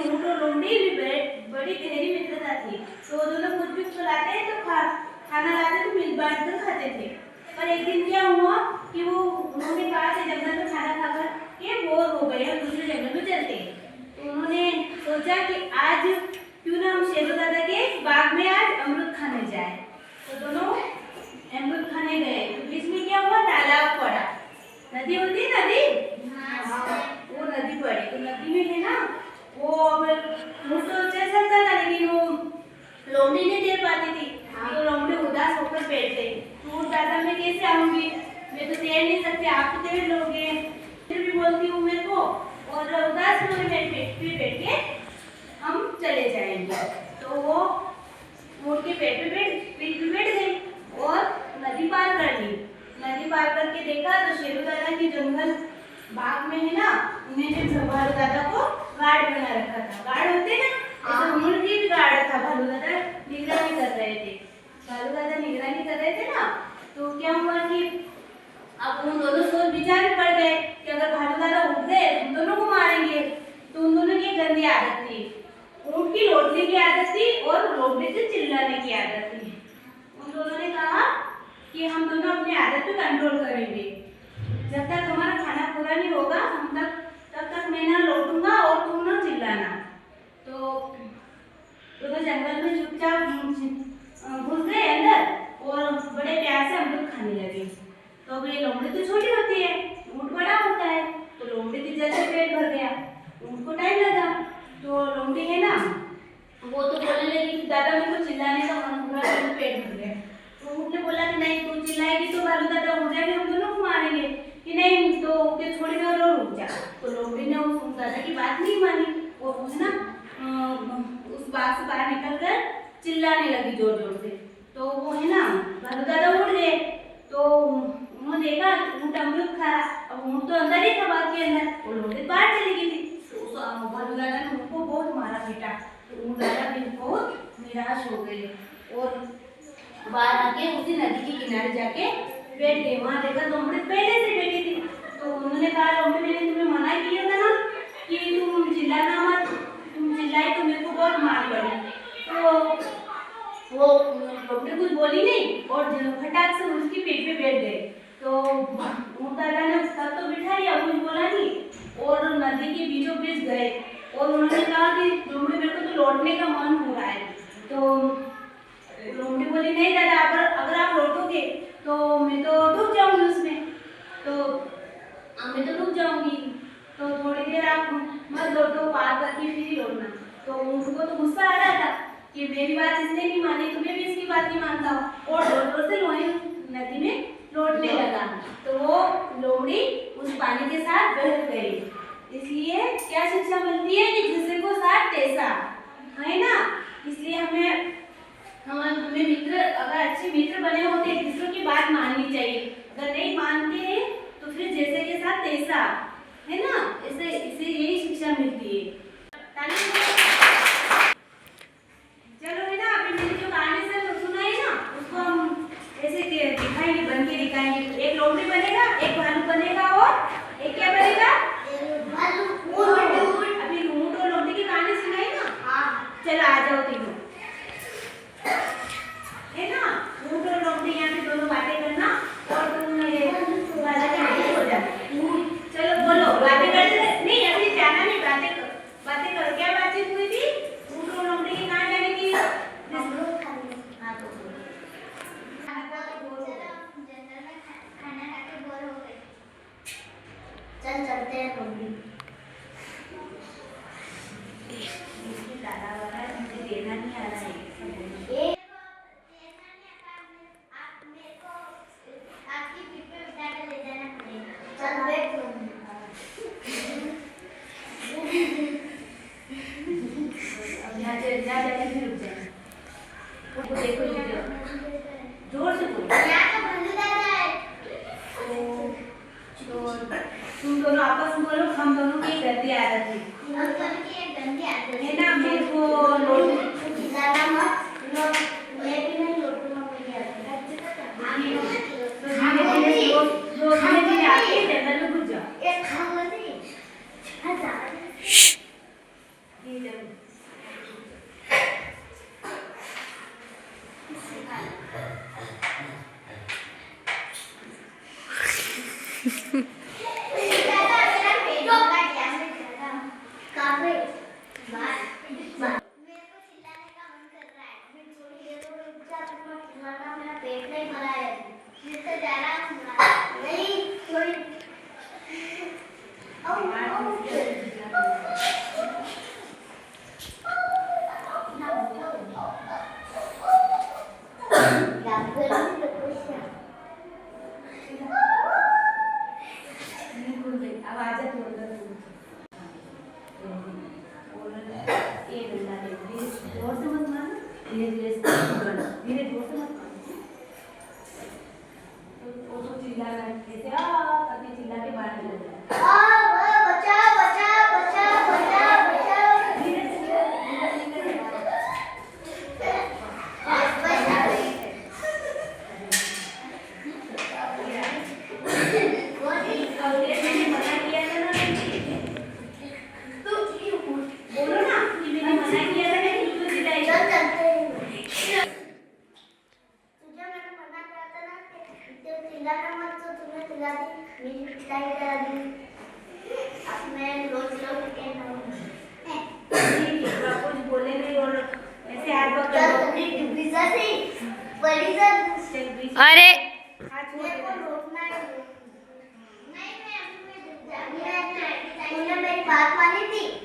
ऊँट और लोमड़ी भी बड़ी गहरी मित्रता थी। तो वो दोनों कुछ भी खिलाते तो खाना लाते तो मिल बांट कर खाते थे। पर एक दिन क्या हुआ कि वो उन्होंने कहा कि जंगल में खाना खाकर के बोर हो गए और दूसरे जंगल में चलते हैं। तो उन्होंने सोचा कि आज क्यों ना हम शेरू दादा के बाग में आज अमरूद खाने जाए। तो दोनों अमरूद खाने गए। तो बीच में क्या हुआ, तालाब पड़ा। नदी होती है, नदी, वो नदी पड़ी। तो नदी में है ना वो मुझ तो चल सकता था, लेकिन वो लोमड़ी नहीं तैर पाती थी। तो लोमड़ी उदास होकर बैठ गई। तो दादा मैं कैसे आऊंगी, मैं तो तैर नहीं सकती, आप तो तैर लोगे। फिर भी बोलती हूँ मेरे को, और उदास होकर बैठ के हम चले जाएंगे। तो वो ऊँट के पेट पे बैठ गई और नदी पार कर ली। नदी पार करके देखा तो शेरू दादा की जंगल बाग में है ना, उन्होंने भालू दादा को गार्ड बना रखा था। गार्ड होते ना, ऐसा उनकी भी गार्ड था। भालू दादा निगरानी कर रहे थे। भालू दादा निगरानी कर रहे थे ना, तो क्या हुआ कि अब उन दोनों सोच विचार में पड़ गए कि अगर भालू दादा उठ गए तो उन दोनों को मारेंगे। तो उन दोनों की गंदी आदत थी, ऊँट की लौटने की आदत थी और लोमड़ी से चिल्लाने की आदत थी। उन दोनों ने कहा कि हम दोनों अपनी आदत पे कंट्रोल करेंगे। जब तक हमारा खाना पूरा नहीं होगा तब तक मैं ना लौटूंगा और तुम ना चिल्लाना। तो जंगल में चुपचाप घुस गए अंदर और बड़े प्यार से अमरूद खाने लगे। तो अब ये लोमड़ी तो छोटी होती है, ऊँट बड़ा होता है। तो लोमड़ी की जल्दी पेट भर गया, ऊँट को टाइम लगा। तो लोमड़ी है ना, वो तो बोलने लगी कि दादा मेरे को चिल्लाने का मन हो रहा है, पेट भर गया। तो ऊँट ने बोला कि नहीं, तू चिल्लाएगी तो भालू दादा उठ जाएंगे, हम दोनों को मारेंगे। कि नहीं, तो के थोड़ी देर और रुक जा। तो लोमड़ी ने उस दादा की बात नहीं मानी और उस ना उस बाग से बाहर निकल कर चिल्लाने लगी जोर जोर से। तो वो है ना भालू दादा उठ गए। तो उन्होंने देखा ऊँट अमरूद खा रहा। अब ऊँट तो अंदर ही था, बाग के अंदर, और लोमड़ी बाहर चली गई थी। तो भालू दादा ने उनको बहुत मारा पीटा। तो ऊँट दादा फिर बहुत निराश हो गए और बाहर आके उसी नदी के किनारे जाके बैठ गए। वहाँ देखा लोमड़ी पहले से बैठी थी। तो उन्होंने कहा, लोमड़ी मैंने तुम्हें मना किया था ना कि तुम चिल्लाना मत, तुम चिल्लाई तो मेरे को बहुत मार पड़ी। तो वो लोमड़ी कुछ बोली नहीं और फटाक से उसकी पेट पे बैठ गए। तो ऊँट दादा ने तब तो बिठा लिया, कुछ बोला नहीं और नदी के बीचों बीच गए। और उन्होंने कहा कि लोमड़ी मेरे को तो लौटने का मन हो रहा है। तो लोमड़ी बोली, नहीं दादा, अगर आप लौटोगे तो मैं तो डूब जाऊंगी उसमें, तो मैं तो डूब जाऊंगी। तो थोड़ी देर आप मत लौटो, पार करके फिर ही लौटना। तो उनको तो गुस्सा आ रहा था कि मेरी बात इसने नहीं मानी, तुम्हें भी इसकी बात नहीं मानता हूँ, और जोर जोर से लोहे नदी में लौटने लगा। तो वो लोमड़ी उस पानी के साथ बह गई। इसलिए क्या शिक्षा मिलती है कि जिसे को साथ तैसा, है ना। इसलिए हमें मित्र, अगर अच्छे मित्र बने होते हैं, दूसरों की बात माननी चाहिए। अगर नहीं मानते हैं तो फिर जैसे के साथ तैसा, है ना। इससे यही शिक्षा मिलती है। चलो है ना, अभी मैंने जो कहानी से सुनाई ना, उसको हम ऐसे दिखाएंगे, बन के दिखाएंगे। एक लोमड़ी बनेगा, एक भालू बनेगा और एक क्या बनेगा, अभी ऊँट और लोमड़ी की कहानी सुनाई ना। चलो आ जाओ तीनों, है ना। ऊँट और लोमड़ी यहाँ पे दोनों बातें करना और तुम दादा के आगे हो जाना। चलो बोलो, बातें करते नहीं, अभी जाना नहीं, बातें करो। क्या बातचीत हुई थी ऊँट और लोमड़ी की, कहाँ जाने की? हाँ तो चल चलते हैं लोमड़ी। दादा वाला मुझे देना नहीं आ रहा है। देखो जोर से बोलो। तुम दोनों आपस में बोलो, हम दोनों की गंदी आदत है ना। मेरे को जंगल में घुस जाओ। जरूर। बोले नहीं और ऐसे हाथ पकड़ अरे मेरी बात मानी थी।